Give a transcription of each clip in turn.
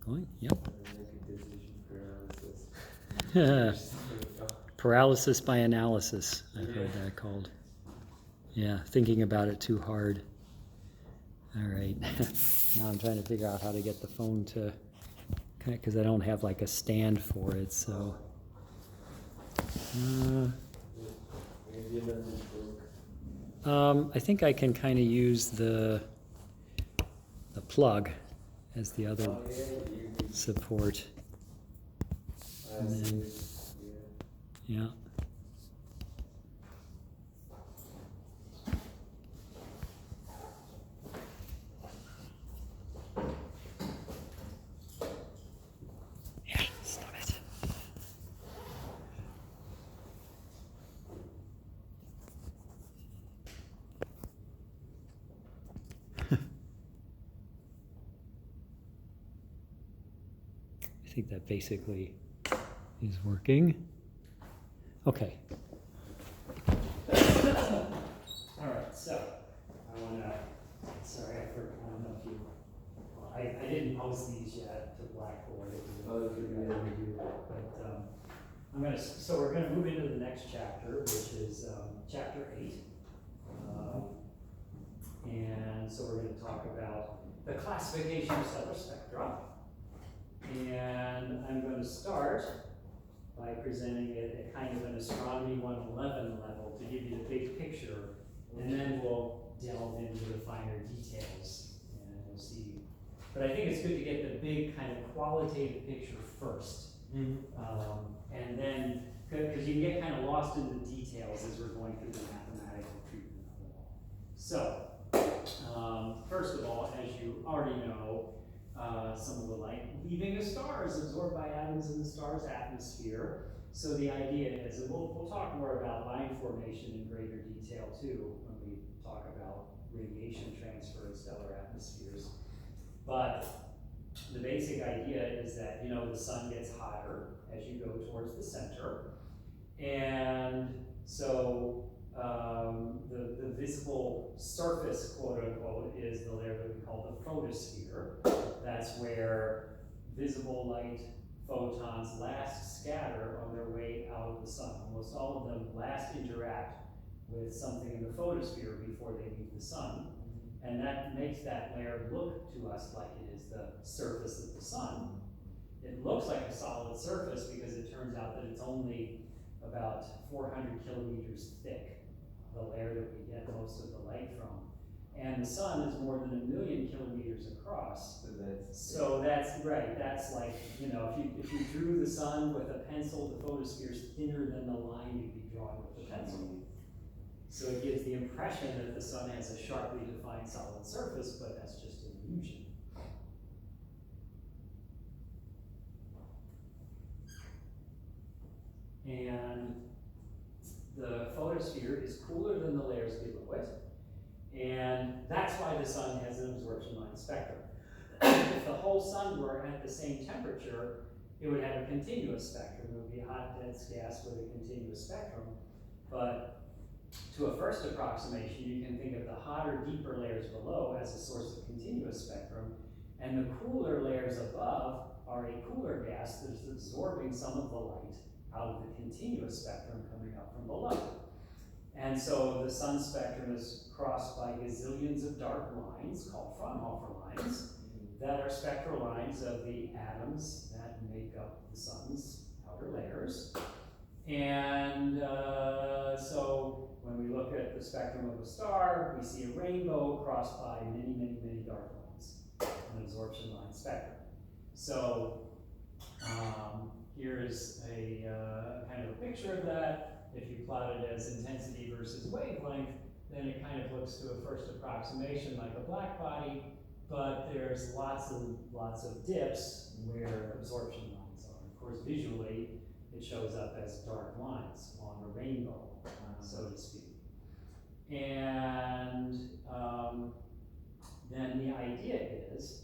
going? Yep. Decision paralysis. Paralysis by analysis, I've heard that called. Yeah, thinking about it too hard. All right. Now I'm trying to figure out how to get the phone to connect because I don't have like a stand for it, so. I think I can kind of use the plug as the other support. And then, yeah. Yeah, stop it. I think that basically is working. Okay. All right, so I want to, sorry, I don't know if you, well, I didn't post these yet to Blackboard if you want to do that, but I'm going to, so we're going to move into the next chapter, which is chapter 8. And so we're going to talk about the classification of stellar spectra. And I'm going to start by presenting it at kind of an astronomy 111 level to give you the big picture, and then we'll delve into the finer details, and we'll see. But I think it's good to get the big kind of qualitative picture first, and then, because you can get kind of lost in the details as we're going through the mathematical treatment of it all. So, first of all, as you already know, some of the light leaving a star is absorbed by atoms in the star's atmosphere. So the idea is, and we'll talk more about line formation in greater detail too when we talk about radiation transfer in stellar atmospheres. But the basic idea is that, you know, the sun gets hotter as you go towards the center. And so the visible surface, quote unquote, is the layer that we call the photosphere. That's where visible light photons last scatter on their way out of the sun. Almost all of them last interact with something in the photosphere before they leave the sun. And that makes that layer look to us like it is the surface of the sun. It looks like a solid surface because it turns out that it's only about 400 kilometers thick, the layer that we get most of the light from. And the sun is more than 1 million kilometers across. So that's right, that's like, you know, if you drew the sun with a pencil, the photosphere is thinner than the line you'd be drawing with the pencil. So it gives the impression that the sun has a sharply defined solid surface, but that's just an illusion. And the photosphere is cooler than the layers below it. And that's why the sun has an absorption line spectrum. If the whole sun were at the same temperature, it would have a continuous spectrum. It would be a hot, dense gas with a continuous spectrum. But to a first approximation, you can think of the hotter, deeper layers below as a source of continuous spectrum, and the cooler layers above are a cooler gas that's absorbing some of the light out of the continuous spectrum coming up from below. And so the sun spectrum is crossed by gazillions of dark lines called Fraunhofer lines that are spectral lines of the atoms that make up the sun's outer layers. And so when we look at the spectrum of a star, we see a rainbow crossed by many, many, many dark lines, an absorption line spectrum. So here's a kind of a picture of that. If you plot it as intensity versus wavelength, then it kind of looks to a first approximation like a black body, but there's lots of dips where absorption lines are. Of course, visually, it shows up as dark lines on a rainbow, so to speak. And then the idea is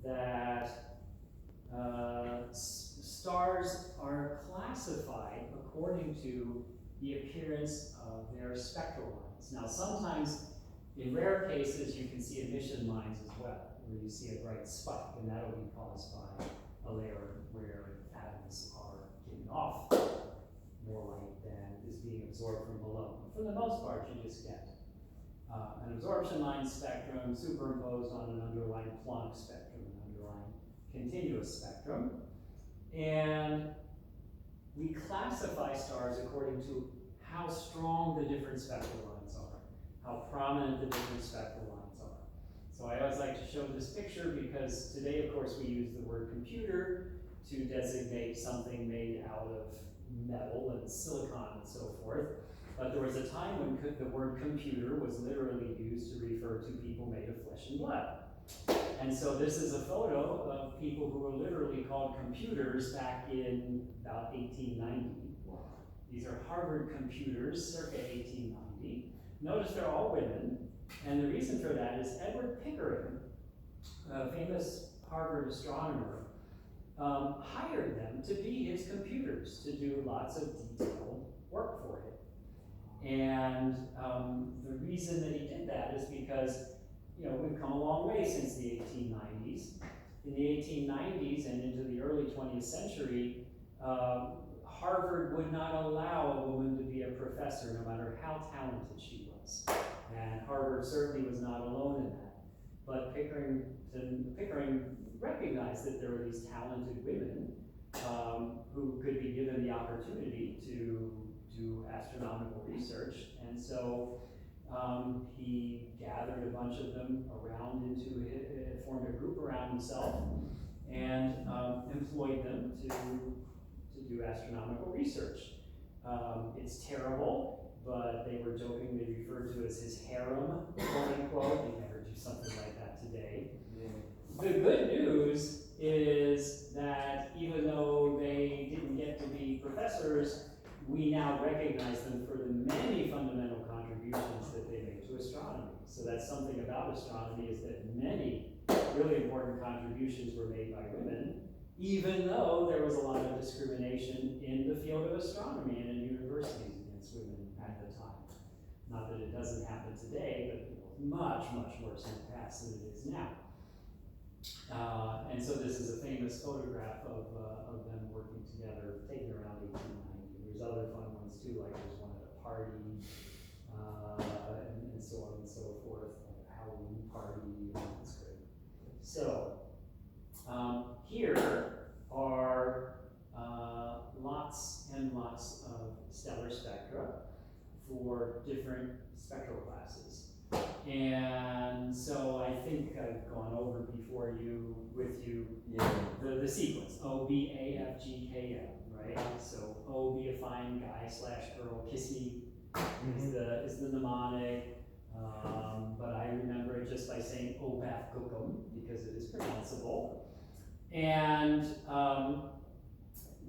that stars are classified according to the appearance of their spectral lines. Now, sometimes, in rare cases, you can see emission lines as well, where you see a bright spike, and that'll be caused by a layer where atoms are giving off more light than is being absorbed from below. For the most part, you just get an absorption line spectrum superimposed on an underlying Planck spectrum, an underlying continuous spectrum. And we classify stars according to how strong the different spectral lines are, how prominent the different spectral lines are. So I always like to show this picture because today, of course, we use the word computer to designate something made out of metal and silicon and so forth. But there was a time when the word computer was literally used to refer to people made of flesh and blood. And so this is a photo of people who were literally called computers back in about 1890. These are Harvard computers, circa 1890. Notice they're all women, and the reason for that is Edward Pickering, a famous Harvard astronomer, hired them to be his computers, to do lots of detailed work for him. And the reason that he did that is because, you know, we've come a long way since the 1890s. In the 1890s and into the early 20th century, Harvard would not allow a woman to be a professor no matter how talented she was. And Harvard certainly was not alone in that. But Pickering recognized that there were these talented women who could be given the opportunity to do astronomical research. And so he gathered a bunch of them around formed a group around himself and employed them to do astronomical research. It's terrible, but they were jokingly referred to as his harem, quote unquote. You'd never do something like that today. Yeah. The good news is that even though they didn't get to be professors, we now recognize them for the many fundamental contributions that they made to astronomy. So that's something about astronomy, is that many really important contributions were made by women, even though there was a lot of discrimination in the field of astronomy and in universities against women at the time. Not that it doesn't happen today, but it was much, much worse in the past than it is now. And so this is a famous photograph of them working together, taken around 1890. There's other fun ones too, like there's one at a party, and so on and so forth, like a Halloween party, and it's great. So, here are lots and lots of stellar spectra for different spectral classes. And so I think I've gone over with you the sequence, O, B, A, F, G, K, M, right? So O, be a fine guy / girl, kissy is the mnemonic, but I remember it just by saying Obath Gookum because it is pronounceable. And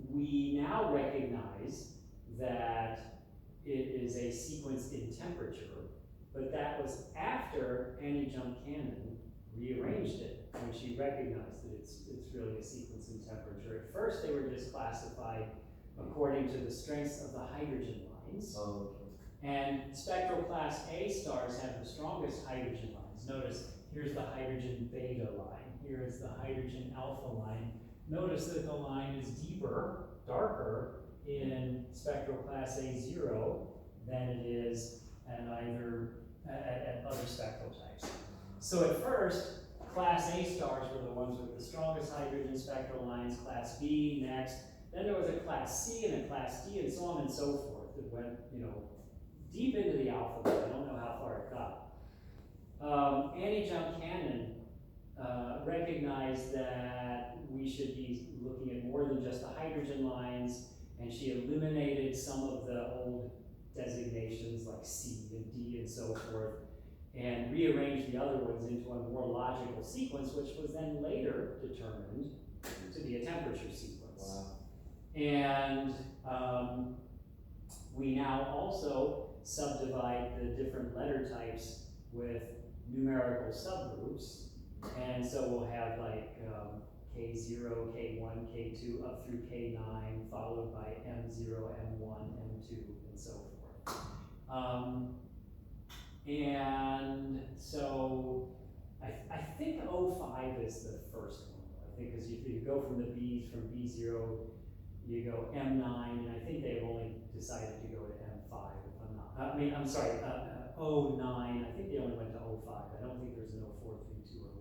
we now recognize that it is a sequence in temperature, but that was after Annie Jump Cannon rearranged it when she recognized that it's really a sequence in temperature. At first, they were just classified according to the strengths of the hydrogen lines. Oh, okay. And spectral class A stars have the strongest hydrogen lines. Notice here's the hydrogen beta line. Here is the hydrogen alpha line. Notice that the line is deeper, darker in spectral class A0 than it is at other spectral types. So at first, class A stars were the ones with the strongest hydrogen spectral lines, class B next. Then there was a class C and a class D and so on and so forth. It went, deep into the alphabet. I don't know how far it got. Annie Jump Cannon recognized that we should be looking at more than just the hydrogen lines, and she eliminated some of the old designations like C and D and so forth, and rearranged the other ones into a more logical sequence, which was then later determined to be a temperature sequence. Wow. And we now also subdivide the different letter types with numerical subgroups, and so we'll have like K0, K1, K2 up through K9, followed by M0, M1, M2, and so forth. And so I think 05 is the first one. I think, because if you go from the B's, from B0, you go M9, and I think they've only decided to go to M5, if I'm not, I'm sorry, O9, I think they only went to O5. I don't think there's an O4, 3, 2, or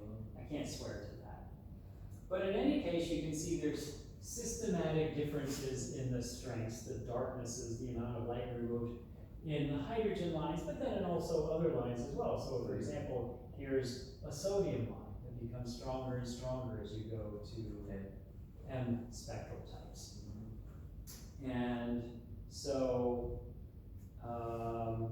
1. I can't swear to that. But in any case, you can see there's systematic differences in the strengths, the darknesses, the amount of light removed in the hydrogen lines, but then in also other lines as well. So for example, here's a sodium line that becomes stronger and stronger as you go to M spectral types. And so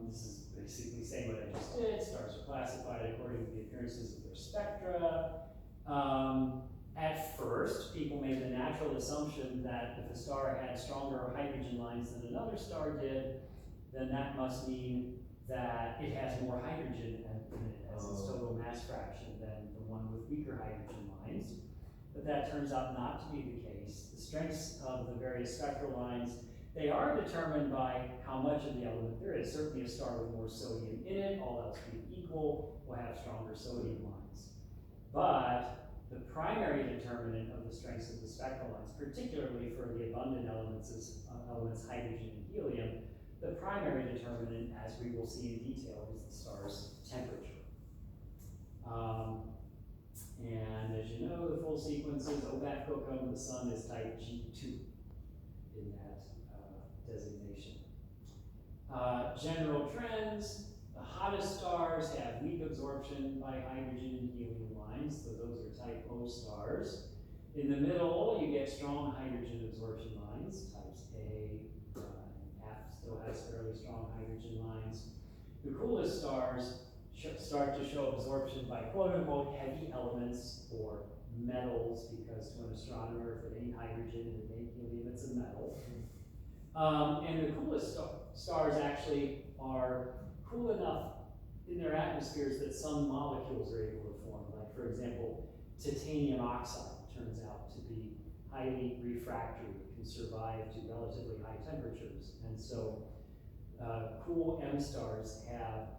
this is basically saying what I just did. Stars are classified according to the appearances of their spectra. At first, people made the natural assumption that if a star had stronger hydrogen lines than another star did, then that must mean that it has more hydrogen in it as its total mass fraction than the one with weaker hydrogen lines. But that turns out not to be the case. The strengths of the various spectral lines, they are determined by how much of the element there is. Certainly a star with more sodium in it, all else being equal, will have stronger sodium lines. But the primary determinant of the strengths of the spectral lines, particularly for the abundant elements, hydrogen and helium, the primary determinant, as we will see in detail, is the star's temperature. And as you know, the full sequence is OBAC Cocom, the sun is type G2 in that designation. General trends, the hottest stars have weak absorption by hydrogen and helium lines, so those are type O stars. In the middle, you get strong hydrogen absorption lines, types A and F still has fairly strong hydrogen lines. The coolest stars start to show absorption by quote-unquote heavy elements or metals, because to an astronomer, if it ain't hydrogen and it ain't helium, it's a metal. And the coolest stars actually are cool enough in their atmospheres that some molecules are able to form. Like, for example, titanium oxide turns out to be highly refractory, can survive to relatively high temperatures. And so cool M stars have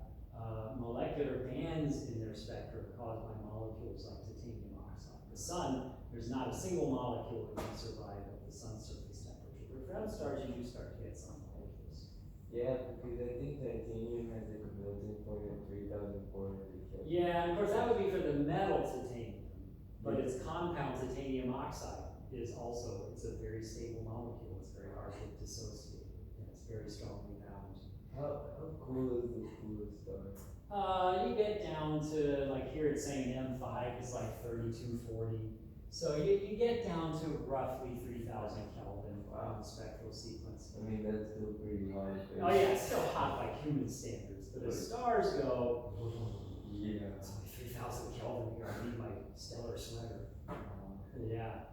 molecular bands in their spectrum caused by molecules like titanium oxide. The sun, there's not a single molecule that can survive at the sun's surface temperature. But for M stars, you do start to get some molecules. Yeah, because I think titanium has like a melting point of 3,400 Kelvin. Yeah, and of course that would be for the metal titanium, but its compound titanium oxide is also, it's a very stable molecule. It's very hard to dissociate, and it's very strongly bound. How cool is the coolest star? You get down to, like here it's saying M5 is like 3240. So you get down to roughly 3,000 Kelvin on the spectral sequence. I mean, that's still pretty hard. Oh yeah, it's still hot by human standards, but as stars go, yeah, it's only 3,000 Kelvin here. I need my stellar sweater. Yeah.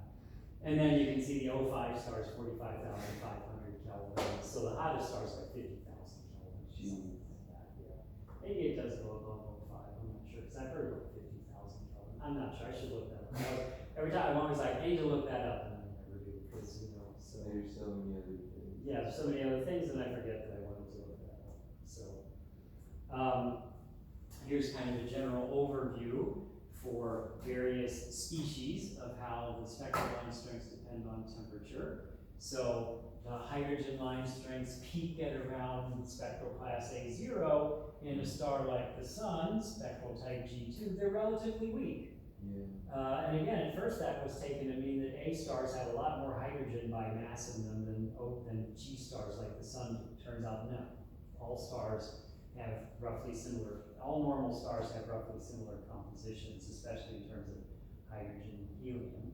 And then you can see the O5 stars, 45,500 Kelvin. So the hottest stars like 50,000 Kelvin. Something like that, yeah. Maybe it does go above O5, I'm not sure, because I've heard like 50,000 Kelvin. I'm not sure, I should look that up. Every time I'm always like, I need to look that up, and I never do, because, you know, so. There's so many other things. Yeah, there's so many other things, and I forget that I wanted to look that up. So, here's kind of a general overview for various species of how the spectral line strengths depend on temperature. So the hydrogen line strengths peak at around spectral class A0 in a star like the sun, spectral type G2, they're relatively weak. Yeah. And again, at first that was taken to mean that A stars have a lot more hydrogen by mass in them than G stars like the sun. Turns out no. All stars have roughly similar, all normal stars have roughly similar compositions, especially in terms of hydrogen and helium.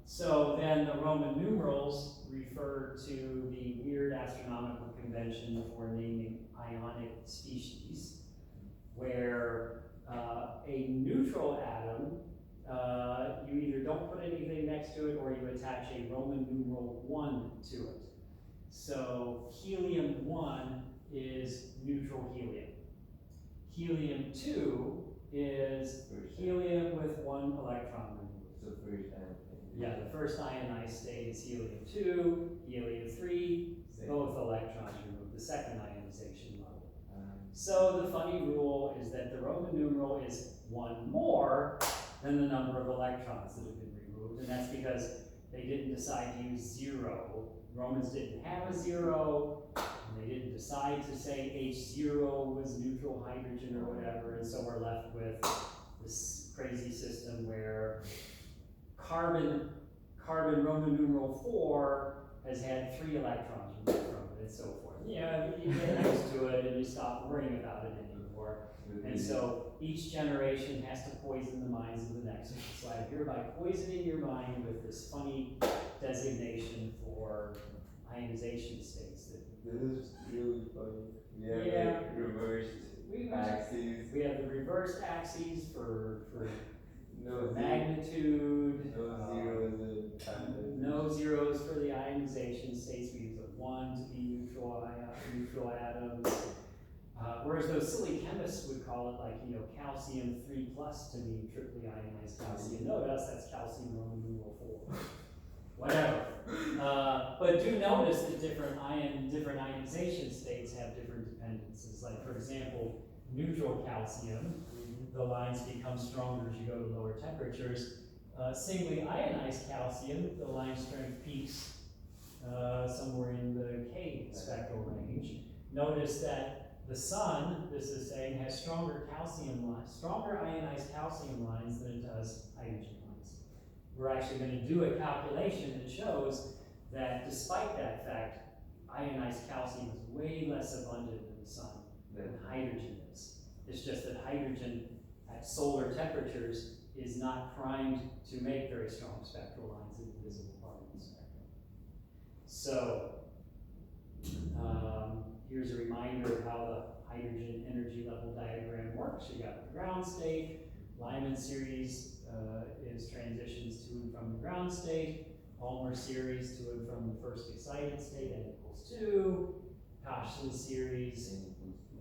So then the Roman numerals refer to the weird astronomical convention for naming ionic species, where a neutral atom, you either don't put anything next to it or you attach a Roman numeral 1 to it. So helium-1 is neutral helium. Helium-2 is helium with 1 electron removed. So first ion. Yeah, the first ionized state is helium-2, helium-3, both electrons removed, the second ionization level. So the funny rule is that the Roman numeral is 1 more than the number of electrons that have been removed, and that's because they didn't decide to use zero. Romans didn't have a zero, and they didn't decide to say H0 was neutral hydrogen or whatever, and so we're left with this crazy system where carbon Roman numeral 4 has had 3 electrons removed from it, and so forth. Yeah, you get used to it and you stop worrying about it anymore. And so each generation has to poison the minds of the next one. So I'm hereby poisoning your mind with this funny designation for ionization states. This is really funny. We have Yeah. like reversed axes. We have the reversed axes for No magnitude. No zeros in time. No zeros for the ionization states. We use a 1 to be neutral atoms. Whereas those silly chemists would call it like, calcium 3+ to mean triply ionized calcium. No, to us that's calcium Roman numeral 4. Whatever. But do notice that different ionization states have different dependencies. Like for example, neutral calcium, the lines become stronger as you go to lower temperatures. Singly ionized calcium, the line strength peaks somewhere in the K spectral range. Notice that the sun, this is saying, has stronger ionized calcium lines than it does hydrogen lines. We're actually going to do a calculation that shows that despite that fact, ionized calcium is way less abundant in the sun than hydrogen is. It's just that hydrogen at solar temperatures is not primed to make very strong spectral lines in the visible part of the spectrum. So, here's a reminder of how the hydrogen energy level diagram works. You got the ground state. Lyman series is transitions to and from the ground state. Palmer series to and from the first excited state, n equals 2. Koshland series,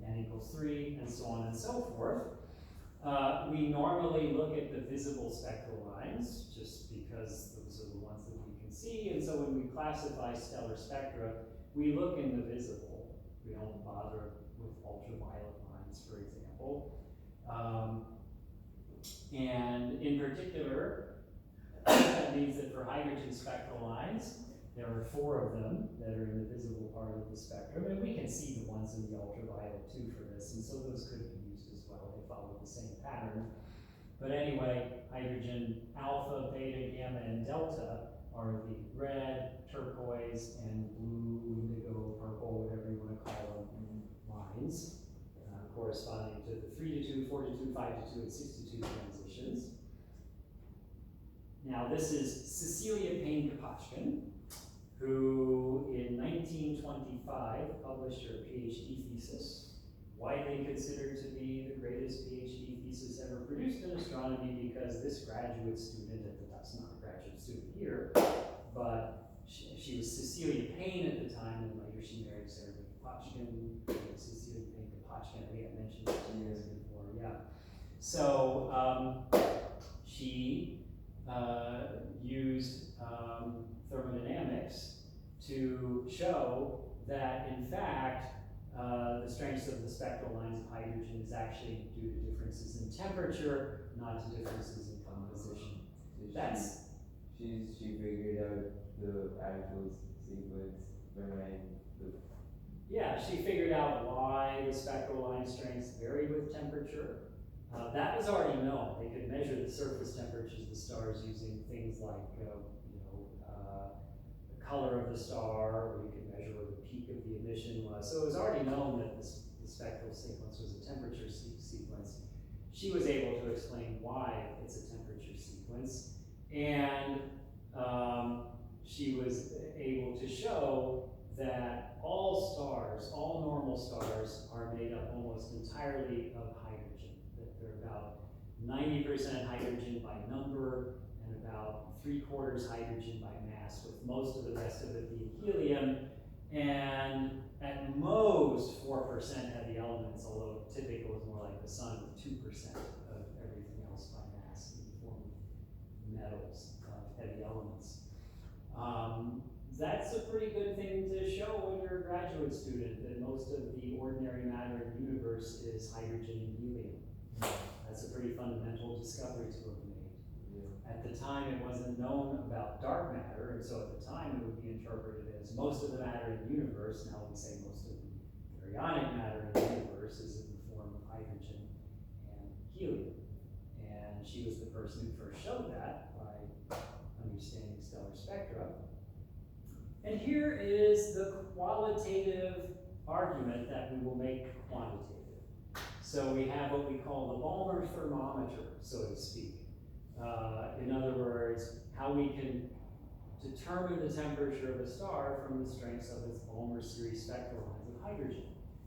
n equals 3, and so on and so forth. We normally look at the visible spectral lines, just because those are the ones that we can see, and so when we classify stellar spectra, we look in the visible. We don't bother with ultraviolet lines, for example. And in particular, that means that for hydrogen spectral lines, there are 4 of them that are in the visible part of the spectrum, and we can see the ones in the ultraviolet too for this, and so those could be used as well. They follow the same pattern. But anyway, hydrogen alpha, beta, gamma, and delta are the red, turquoise, and blue, indigo, purple, whatever you want to call them, lines, corresponding to the 3 to 2, 4 to 2, 5 to 2, and 6 to 2 transitions. Now this is Cecilia Payne-Gaposchkin, who in 1925 published her PhD thesis, widely considered to be the greatest PhD thesis ever produced in astronomy, because this graduate student, that's not a graduate student here, but she was Cecilia Payne at the time, and later she married Sergei Gaposchkin. Cecilia Payne-Gaposchkin, I think I mentioned it to you guys before, yeah. So she used thermodynamics to show that, in fact, the strengths of the spectral lines of hydrogen is actually due to differences in temperature, not to differences in composition. She figured out the actual sequence behind the. Yeah, she figured out why the spectral line strengths vary with temperature. That was already known. They could measure the surface temperatures of the stars using things like, the color of the star, or you could measure where the peak of the emission was. So it was already known that the spectral sequence was a temperature sequence. She was able to explain why it's a temperature sequence, and she was able to show that all stars, all normal stars, are made up almost entirely of hydrogen. That they're about 90% hydrogen by number and about 3/4 hydrogen by mass, with most of the rest of it being helium, and at most 4% heavy elements, although typical is more like the sun with 2% of everything else by mass in the form of metals, heavy elements. That's a pretty good thing to show when you're a graduate student, that most of the ordinary matter in the universe is hydrogen and helium. That's a pretty fundamental discovery to have made. At the time, it wasn't known about dark matter, and so at the time, it would be interpreted as most of the matter in the universe. Now we say most of the baryonic matter in the universe is in the form of hydrogen and helium. And she was the person who first showed that by understanding stellar spectra. And here is the qualitative argument that we will make quantitative. So we have what we call the Balmer thermometer, so to speak. In other words, how we can determine the temperature of a star from the strengths of its Balmer series spectral lines of hydrogen.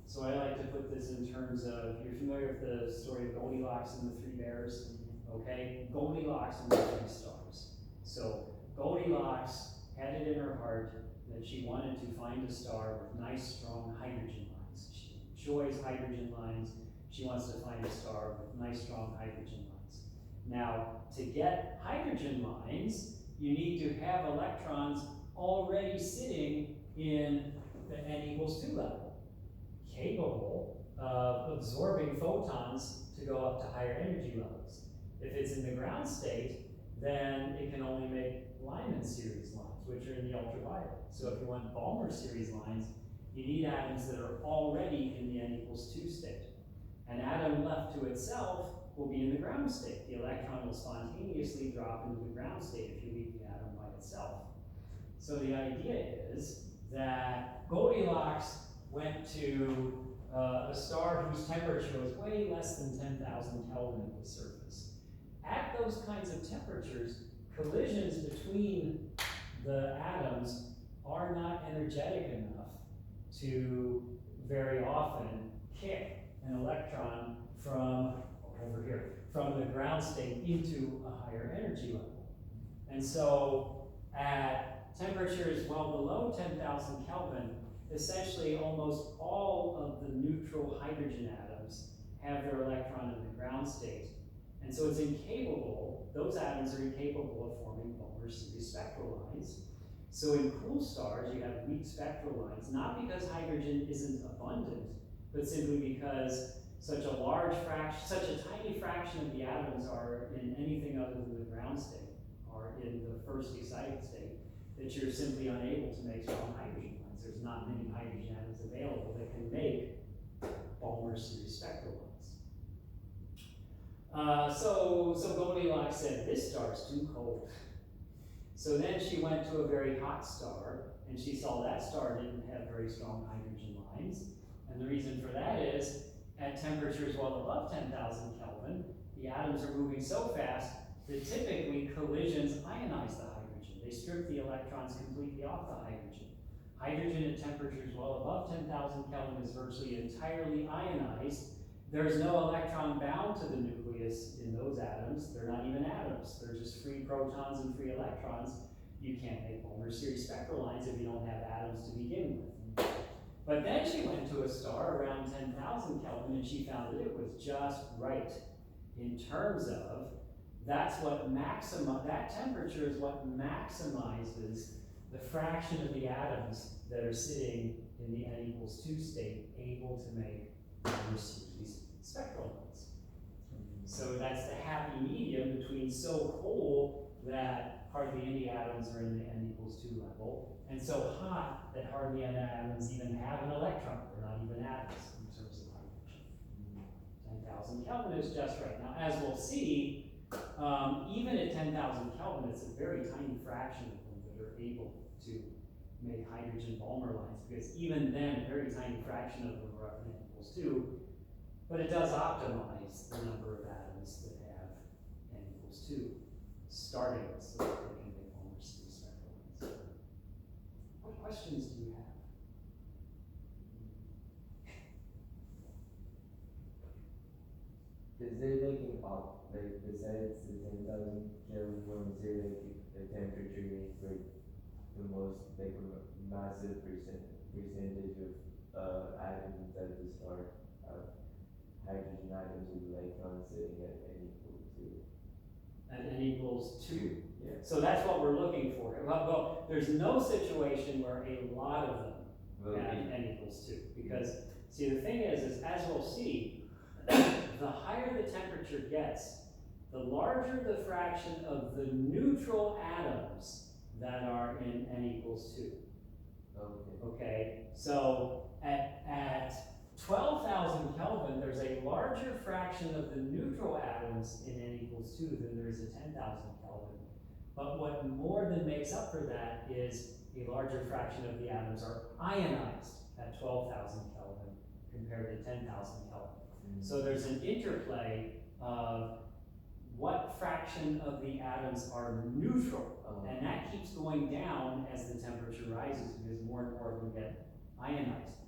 So I like to put this in terms of, you're familiar with the story of Goldilocks and the Three Bears? Okay, Goldilocks and the Three Stars. So Goldilocks had it in her heart that she wanted to find a star with nice, strong hydrogen lines. She enjoys hydrogen lines. She wants to find a star with nice, strong hydrogen lines. Now, to get hydrogen lines, you need to have electrons already sitting in the n=2 level, capable of absorbing photons to go up to higher energy levels. If it's in the ground state, then it can only make Lyman series lines, which are in the ultraviolet. So if you want Balmer series lines, you need atoms that are already in the n=2 state. An atom left to itself will be in the ground state. The electron will spontaneously drop into the ground state if you leave the atom by itself. So the idea is that Goldilocks went to a star whose temperature was way less than 10,000 Kelvin at the surface. At those kinds of temperatures, collisions between the atoms are not energetic enough to very often kick an electron from over here, from the ground state into a higher energy level. And so at temperatures well below 10,000 Kelvin, essentially almost all of the neutral hydrogen atoms have their electron in the ground state. And so it's incapable, those atoms are incapable of forming Balmer series spectral lines. So in cool stars, you have weak spectral lines, not because hydrogen isn't abundant, but simply because such a large fraction, such a tiny fraction of the atoms are in anything other than the ground state, are in the first excited state, that you're simply unable to make strong hydrogen lines. There's not many hydrogen atoms available that can make Balmer series spectral lines. So Goldilocks said, this star's too cold. So then she went to a very hot star, and she saw that star didn't have very strong hydrogen lines. And the reason for that is, at temperatures well above 10,000 Kelvin, the atoms are moving so fast that typically collisions ionize the hydrogen. They strip the electrons completely off the hydrogen. Hydrogen at temperatures well above 10,000 Kelvin is virtually entirely ionized. There's no electron bound to the nucleus in those atoms. They're not even atoms. They're just free protons and free electrons. You can't make Balmer series spectral lines if you don't have atoms to begin with. But then she went to a star around 10,000 Kelvin and she found that it was just right in terms of that temperature is what maximizes the fraction of the atoms that are sitting in the n=2 state able to make Balmer series spectral lines. So that's the happy medium between so cold that hardly any atoms are in the n=2 level, and so hot that hardly any atoms even have an electron. They're not even atoms in terms of hydrogen. 10,000 Kelvin is just right. Now, as we'll see, even at 10,000 Kelvin, it's a very tiny fraction of them that are able to make hydrogen Balmer lines, because even then, a very tiny fraction of them are up in n=2, but it does optimize the number of atoms that have n=2 starting with, so that they can make Balmer series spectral lines. What questions do you have? Is there like an like besides the 10,000 Kelvin one, is there like a temperature range where the most like a massive percentage of atoms inside the star have hydrogen atoms with electrons sitting at n=2? At n=2. Yeah. So that's what we're looking for. Well, there's no situation where a lot of them have n=2, because see, the thing is as we'll see, the higher the temperature gets, the larger the fraction of the neutral atoms that are in n equals 2. Okay. Okay, so at 12,000 Kelvin, there's a larger fraction of the neutral atoms in n equals 2 than there is at 10,000 Kelvin. But what more than makes up for that is a larger fraction of the atoms are ionized at 12,000 Kelvin compared to 10,000 Kelvin. So there's an interplay of what fraction of the atoms are neutral, and that keeps going down as the temperature rises because more and more of them get ionized.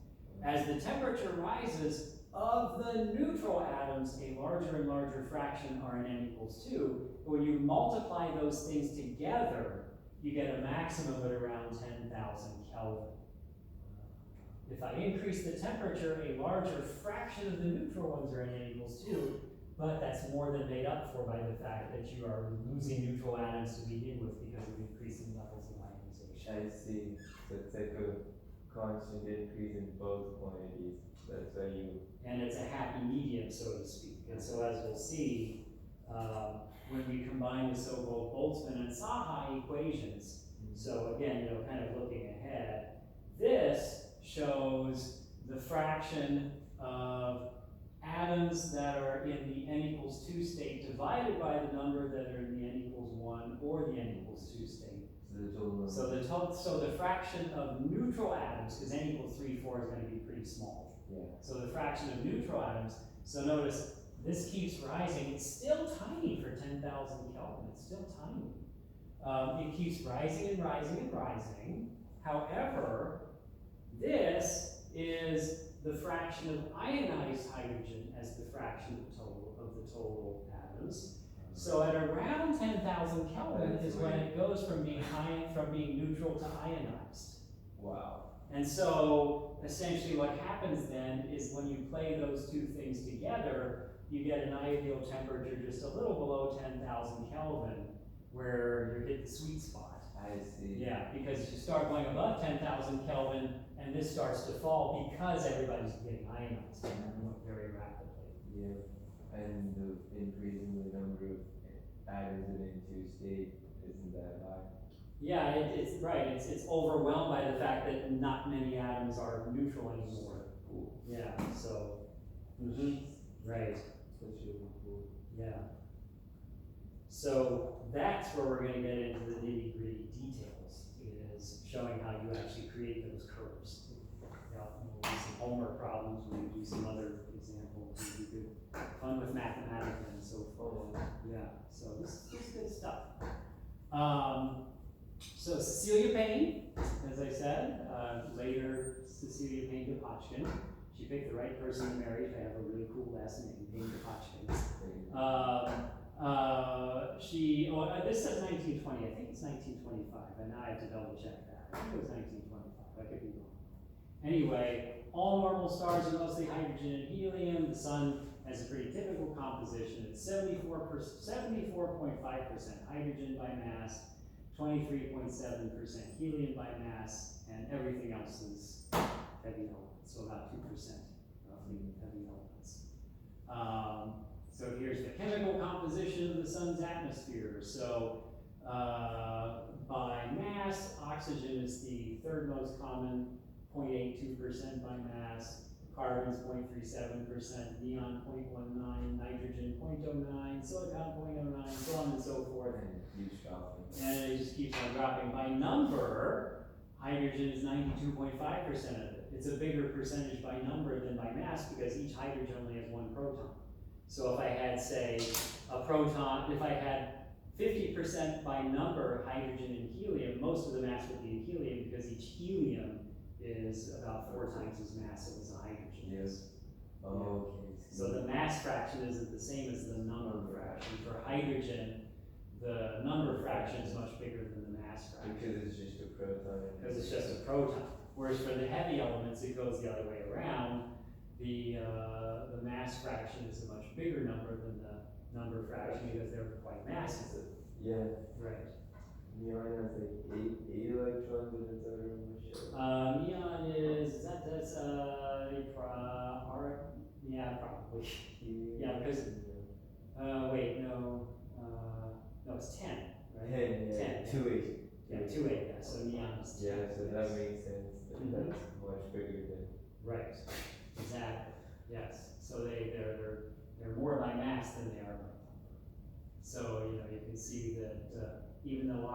As the temperature rises, of the neutral atoms, a larger and larger fraction are in n equals 2. But when you multiply those things together, you get a maximum at around 10,000 Kelvin. If I increase the temperature, a larger fraction of the neutral ones are in n equals 2, but that's more than made up for by the fact that you are losing neutral atoms to begin with because of increasing levels of ionization. I see. So it's like a constant increase in both quantities. That's why you. And it's a happy medium, so to speak. And so as we'll see, when we combine the so-called Boltzmann and Saha equations, so again, kind of looking ahead, this shows the fraction of atoms that are in the n equals 2 state divided by the number that are in the n equals 1 or the n equals 2 state. So the fraction of neutral atoms, because n equals 3, 4 is going to be pretty small. Yeah. So the fraction of neutral atoms, so notice this keeps rising. It's still tiny for 10,000 Kelvin. It's still tiny. It keeps rising and rising and rising. However, this is the fraction of ionized hydrogen as the fraction of the total atoms. So at around 10,000 Kelvin is when it goes from being neutral to ionized. Wow. And so essentially what happens then is when you play those two things together, you get an ideal temperature just a little below 10,000 Kelvin where you hit the sweet spot. I see. Yeah, because you start going above 10,000 Kelvin and this starts to fall because everybody's getting ionized very rapidly. Yeah, and the increasing the number of atoms in N2 state isn't that high. Yeah, it's right. It's overwhelmed by the fact that not many atoms are neutral anymore. Cool. Yeah, so, right. That's really cool. Yeah. So that's where we're going to get into the nitty-gritty details, is showing how you actually create those curves. Yeah, we'll do some homework problems, we'll do some other examples, we do good fun with mathematics and so forth. Yeah, so this is good stuff. So Cecilia Payne, as I said, later Cecilia Payne Depotchkin. She picked the right person to marry to have a really cool last name, Payne Depotchkin. This says 1920, I think it's 1925, and now I have to double check that. I think it was 1925, I could be wrong. Anyway, all normal stars are mostly hydrogen and helium. The sun has a pretty typical composition. It's 74.5% hydrogen by mass, 23.7% helium by mass, and everything else is heavy elements, so about 2% roughly heavy elements. So here's the chemical composition of the sun's atmosphere. So by mass, oxygen is the third most common, 0.82% by mass, carbon's 0.37%, neon 0.19, nitrogen 0.09, silicon 0.09, so on and so forth. And it keeps dropping. And it just keeps on dropping. By number, hydrogen is 92.5% of it. It's a bigger percentage by number than by mass because each hydrogen only has one proton. So if I had, say, a proton, if I had 50% by number hydrogen and helium, most of the mass would be in helium because each helium is about 4 times as massive as a hydrogen is. Oh, okay. So the mass fraction isn't the same as the number fraction. For hydrogen, the number fraction is much bigger than the mass fraction. Because it's just a proton. Because it's just a proton. Whereas for the heavy elements, it goes the other way around. The mass fraction is a much bigger number than the number fraction because they're quite massive. Yeah. Right. Neon has like 8 electrons in its outer shell. Neon is yeah, probably. Yeah, because Wait, no, no, it's 10, right? 10, yeah, 10, 2 8. yeah, 2/8, yeah, so neon is 10. Yeah, so that yes. makes sense, Mhm. that's much bigger than. Right, exactly, yes, so they're more by mass than they are by number. So, you know, you can see that, even though,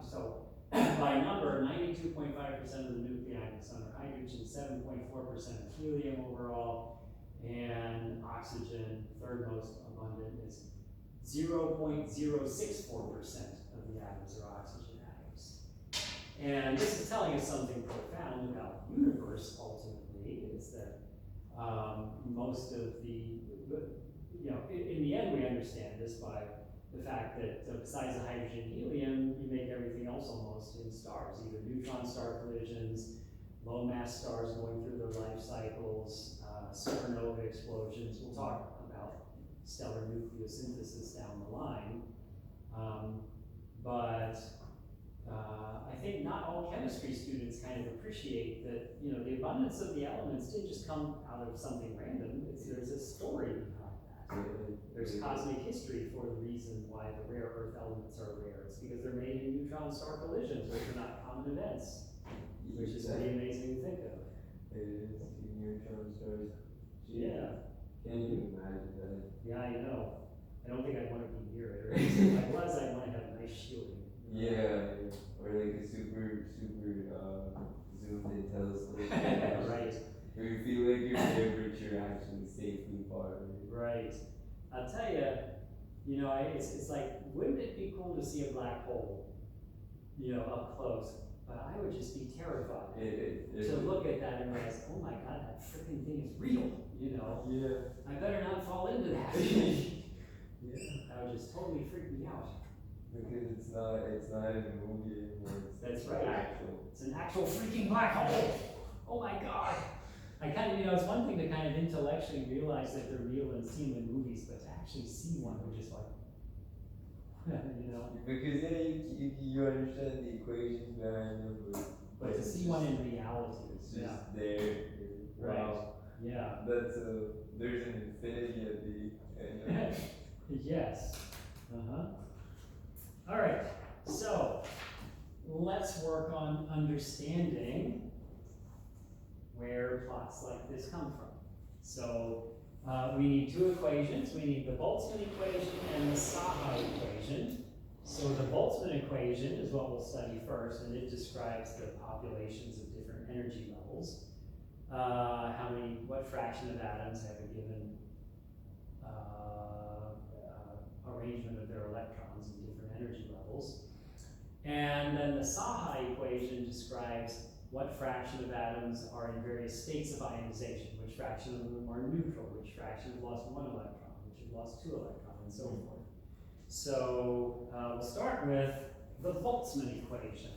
so, by number, 92.5% of the nuclei is under hydrogen, 7.4% of helium overall, and oxygen, third most abundant, is 0.064% of the atoms are oxygen atoms. And this is telling us something profound about the universe, ultimately, is that most of the, you know, in the end, we understand this by the fact that besides the hydrogen and helium, you make everything else almost in stars, either neutron star collisions, low mass stars going through their life cycles, supernova explosions. We'll talk about stellar nucleosynthesis down the line. But I think not all chemistry students kind of appreciate that, you know, the abundance of the elements didn't just come out of something random. There's a story behind that. There's cosmic history for the reason why the rare earth elements are rare. It's because they're made in neutron star collisions, which are not common events, which is pretty amazing to think of. It is, neutron stars. Yeah. Can't even imagine that. Yeah, I know. I don't think I'd want to be near it, or if I was, I'd want to have nice shielding. Yeah, or like a super zoomed in telescope. Right. Where you feel like you're there, but you're actually safely far away. Right. I'll tell you, you know, it's like, wouldn't it be cool to see a black hole, you know, up close? But I would just be terrified to look at that and realize, oh my God, that freaking thing is real, you know? Yeah. I better not fall into that. Yeah. That would just totally freak me out. Because it's not in a movie anymore. That's right. Actual. It's an actual freaking black hole. Oh my God. I kind of, you know, it's one thing to kind of intellectually realize that they're real and see them in movies, but to actually see one, we're just like, you know. Because you understand the equations behind them, But to see one in reality, it's just there. Right. Wow. Yeah. That's there's an infinity at the end. Yes. All right. So let's work on understanding where plots like this come from. So we need two equations. We need the Boltzmann equation and the Saha equation. So the Boltzmann equation is what we'll study first, and it describes the populations of different energy levels. What fraction of atoms have a given arrangement of their electrons in different energy levels. And then the Saha equation describes what fraction of atoms are in various states of ionization, which fraction of them are neutral, which fraction have lost one electron, which have lost two electrons, and so forth. So we'll start with the Boltzmann equation.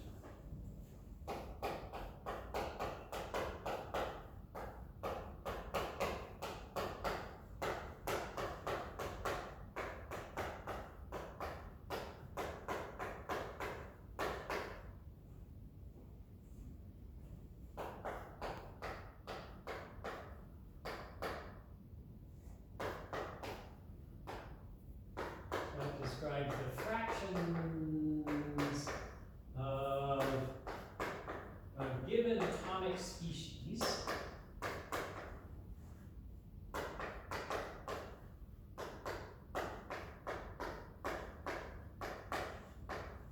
Describes the fractions of a given atomic species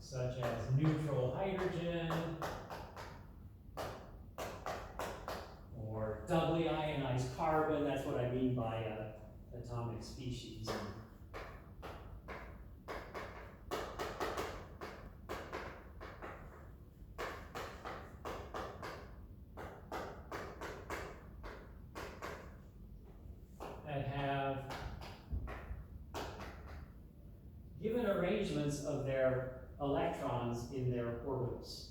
such as neutral hydrogen or doubly ionized carbon. That's what I mean by atomic species. That have given arrangements of their electrons in their orbitals.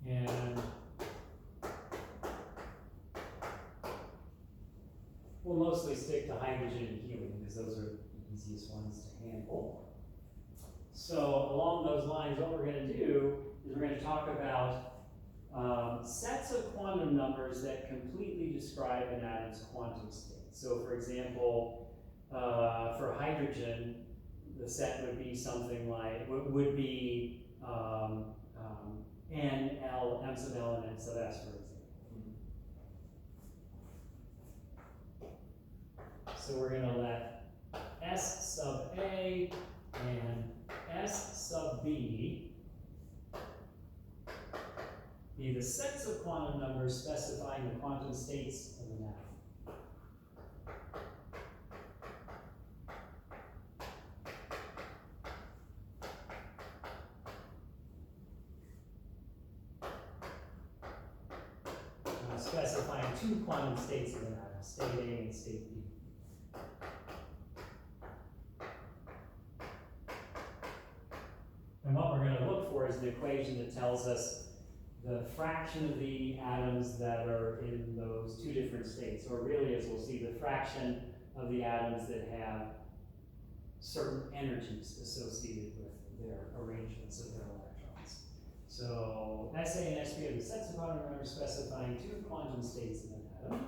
And we'll mostly stick to hydrogen and helium because those are the easiest ones to handle. So along those lines, what we're going to do is we're going to talk about sets of quantum numbers that completely describe an atom's quantum state. So for example, for hydrogen, the set would be something like, would be N, L, M sub L, and N sub S, for example. So we're going to let S sub A and S sub B be the sets of quantum numbers specifying the quantum states of an atom. I'm specifying two quantum states of an atom, state A and state B. And what we're going to look for is an equation that tells us the fraction of the atoms that are in those two different states, or really, as we'll see, the fraction of the atoms that have certain energies associated with their arrangements of their electrons. So SA and SP are the sets of quantum numbers specifying two quantum states of an atom.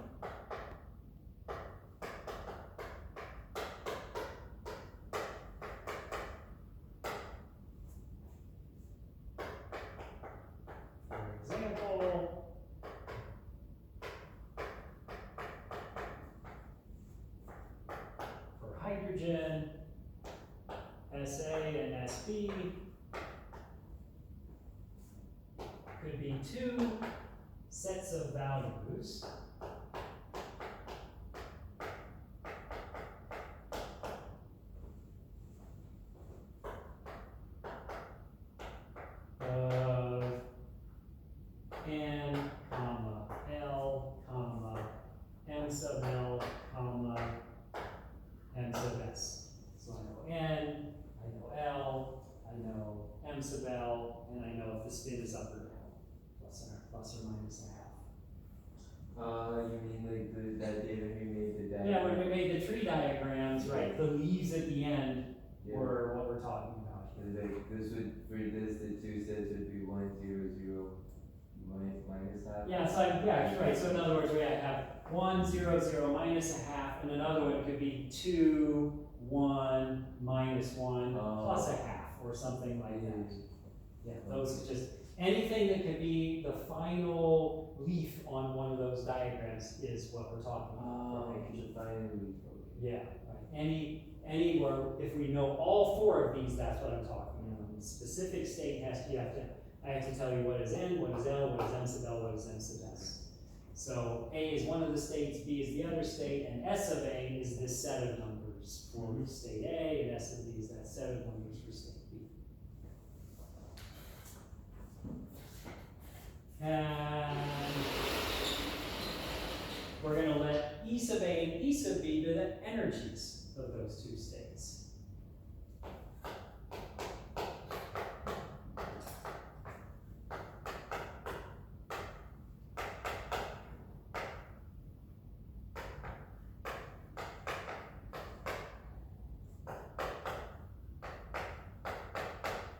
Hydrogen, SA and SP could be two sets of values of N, L, M sub L, M sub S. So I know N, I know L, I know M sub L, and I know if the spin is up or down, plus or minus a half. You mean like that data we made the diagram? Yeah, when we made the tree diagrams, right, the leaves at the end were what we're talking about here. Like this would, for this, the two sets would be 1, 0, 0, minus half? Yeah, so yeah, right. So in other words, we have 1, 0, 0, minus a half, and another one could be 2, 1, minus 1, plus a half, or something like that. Yeah, those are just anything that could be the final leaf on one of those diagrams is what we're talking about. The final leaf. Yeah, right. Anywhere, if we know all four of these, that's what I'm talking about. The specific state I have to tell you what is N, what is L, what is M sub L, what is M sub S. So A is one of the states, B is the other state, and S of A is this set of numbers for state A, and S of B is that set of numbers for state B. And we're going to let E sub A and E sub B be the energies of those two states.